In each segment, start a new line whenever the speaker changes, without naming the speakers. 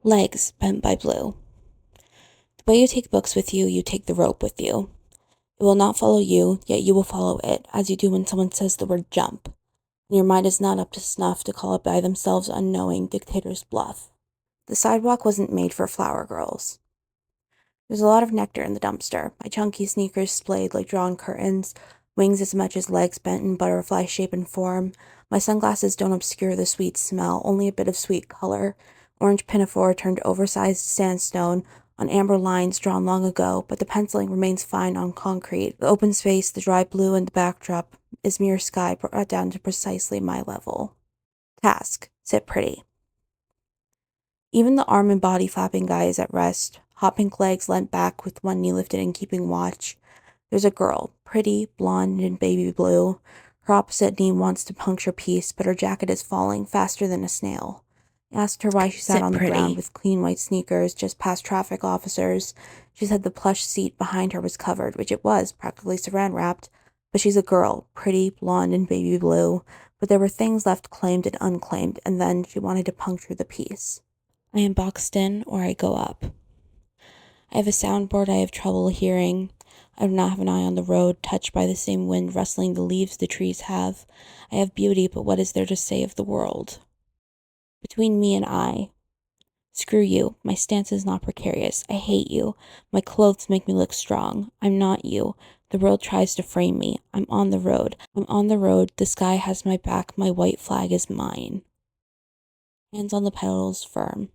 Legs bent by blue. The way you take books with you, you take the rope with you. It will not follow you, yet you will follow it, as you do when someone says the word jump, and your mind is not up to snuff to call it by themselves unknowing dictator's bluff. The sidewalk wasn't made for flower girls. There's a lot of nectar in the dumpster. My chunky sneakers splayed like drawn curtains, wings as much as legs bent in butterfly shape and form. My sunglasses don't obscure the sweet smell, only a bit of sweet color. Orange pinafore turned oversized sandstone on amber lines drawn long ago, but the penciling remains fine on concrete. The open space, the dry blue, and the backdrop is mere sky brought down to precisely my level. Task: sit pretty. Even the arm and body flapping guy is at rest, hot pink legs leant back with one knee lifted and keeping watch. There's a girl, pretty, blonde, and baby blue. Her opposite knee wants to puncture peace, but her jacket is falling faster than a snail. I asked her why she sat on the ground with clean white sneakers just past traffic officers. She said the plush seat behind her was covered, which it was, practically saran wrapped. But she's a girl, pretty, blonde, and baby blue. But there were things left claimed and unclaimed, and then she wanted to puncture the peace. I am boxed in, or I go up. I have a soundboard I have trouble hearing. I do not have an eye on the road, touched by the same wind rustling the leaves the trees have. I have beauty, but what is there to say of the world? Between me and I. Screw you. My stance is not precarious. I hate you. My clothes make me look strong. I'm not you. The world tries to frame me. I'm on the road. I'm on the road. The sky has my back. My white flag is mine. Hands on the pedals, firm.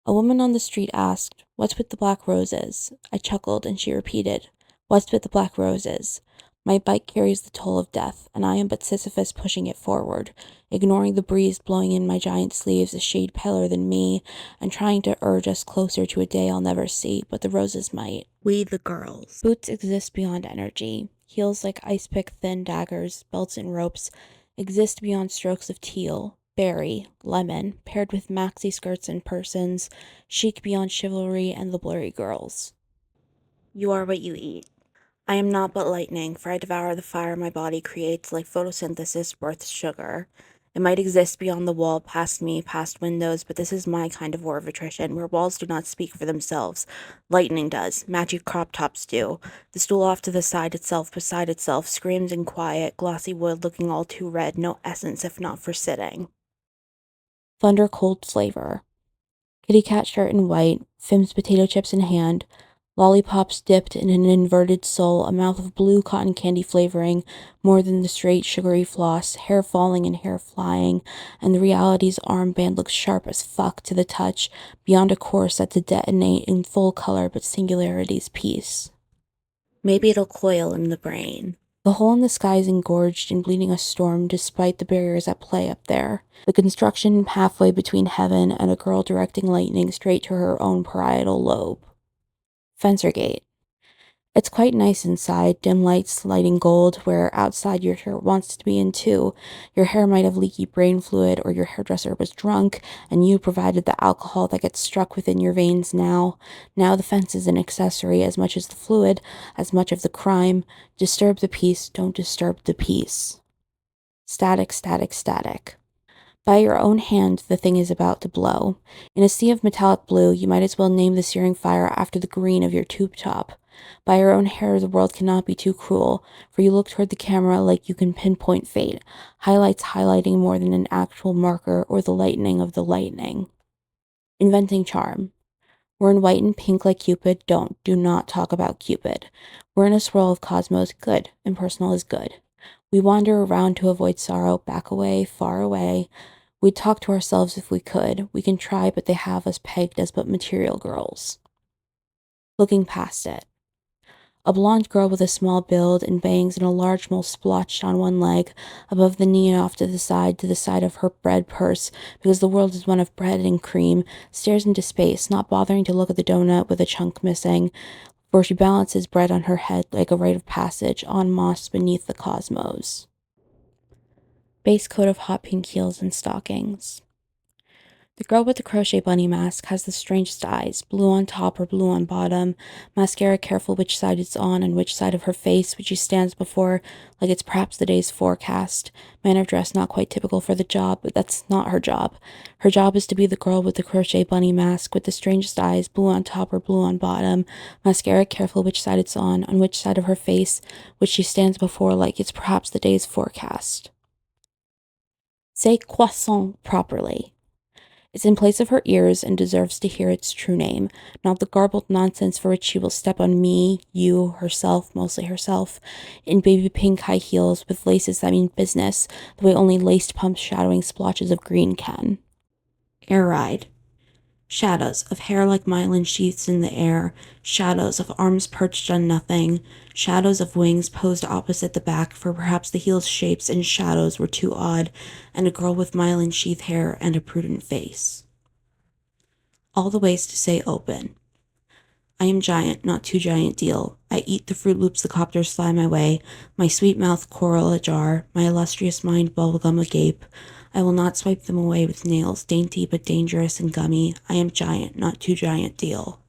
A woman on the street asked, "What's with the black roses?" I chuckled, and she repeated, "What's with the black roses?" My bike carries the toll of death, and I am but Sisyphus pushing it forward, ignoring the breeze blowing in my giant sleeves a shade paler than me, and trying to urge us closer to a day I'll never see, but the roses might. We the girls. Boots exist beyond energy. Heels like ice-pick thin daggers, belts and ropes, exist beyond strokes of teal, berry, lemon, paired with maxi skirts and persons, chic beyond chivalry and the blurry girls. You are what you eat. I am not but lightning, for I devour the fire my body creates like photosynthesis births sugar. It might exist beyond the wall, past me, past windows, but this is my kind of war of attrition, where walls do not speak for themselves. Lightning does. Matchy crop tops do. The stool off to the side itself, beside itself, screams in quiet, glossy wood looking all too red, no essence if not for sitting. Thunder cold flavor. Kitty cat shirt in white, Fim's potato chips in hand, lollipops dipped in an inverted sole, a mouth of blue cotton candy flavoring, more than the straight sugary floss, hair falling and hair flying, and the reality's armband looks sharp as fuck to the touch, beyond a course set to detonate in full color but singularity's peace. Maybe it'll coil in the brain. The hole in the sky is engorged and bleeding a storm despite the barriers at play up there. The construction halfway between heaven and a girl directing lightning straight to her own parietal lobe. Fencer gate. It's quite nice inside, dim lights lighting gold, where outside your shirt wants to be in too. Your hair might have leaky brain fluid, or your hairdresser was drunk, and you provided the alcohol that gets struck within your veins now. Now the fence is an accessory as much as the fluid, as much of the crime. Disturb the peace, don't disturb the peace. Static, static, static. By your own hand, the thing is about to blow. In a sea of metallic blue, you might as well name the searing fire after the green of your tube top. By your own hair, the world cannot be too cruel, for you look toward the camera like you can pinpoint fate, highlights highlighting more than an actual marker or the lightning of the lightning. Inventing charm. We're in white and pink like Cupid. Do not talk about Cupid. We're in a swirl of cosmos. Good. Impersonal is good. We wander around to avoid sorrow, back away, far away. We'd talk to ourselves if we could. We can try, but they have us pegged as but material girls. Looking past it. A blonde girl with a small build and bangs and a large mole splotched on one leg, above the knee and off to the side of her bread purse, because the world is one of bread and cream, stares into space, not bothering to look at the donut with a chunk missing, for she balances bread on her head like a rite of passage on moss beneath the cosmos. Base coat of hot pink heels and stockings. The girl with the crochet bunny mask has the strangest eyes, blue on top or blue on bottom, mascara careful which side it's on which side of her face, which she stands before like it's perhaps the day's forecast. Manner of dress not quite typical for the job, but that's not her job. Her job is to be the girl with the crochet bunny mask, with the strangest eyes, blue on top or blue on bottom, mascara careful which side it's on which side of her face, which she stands before like it's perhaps the day's forecast. Say croissant properly. It's in place of her ears and deserves to hear its true name, not the garbled nonsense for which she will step on me, you, herself, mostly herself, in baby pink high heels with laces that mean business, the way only laced pumps shadowing splotches of green can. Air ride. Shadows of hair like myelin sheaths in the air, shadows of arms perched on nothing, shadows of wings posed opposite the back, for perhaps the heel's shapes and shadows were too odd, and a girl with myelin sheath hair and a prudent face. All the ways to say open. I am giant, not too giant deal. I eat the Fruit Loops the copters fly my way, my sweet mouth coral ajar, my illustrious mind bubblegum agape. I will not swipe them away with nails, dainty but dangerous and gummy. I am giant, not too giant deal.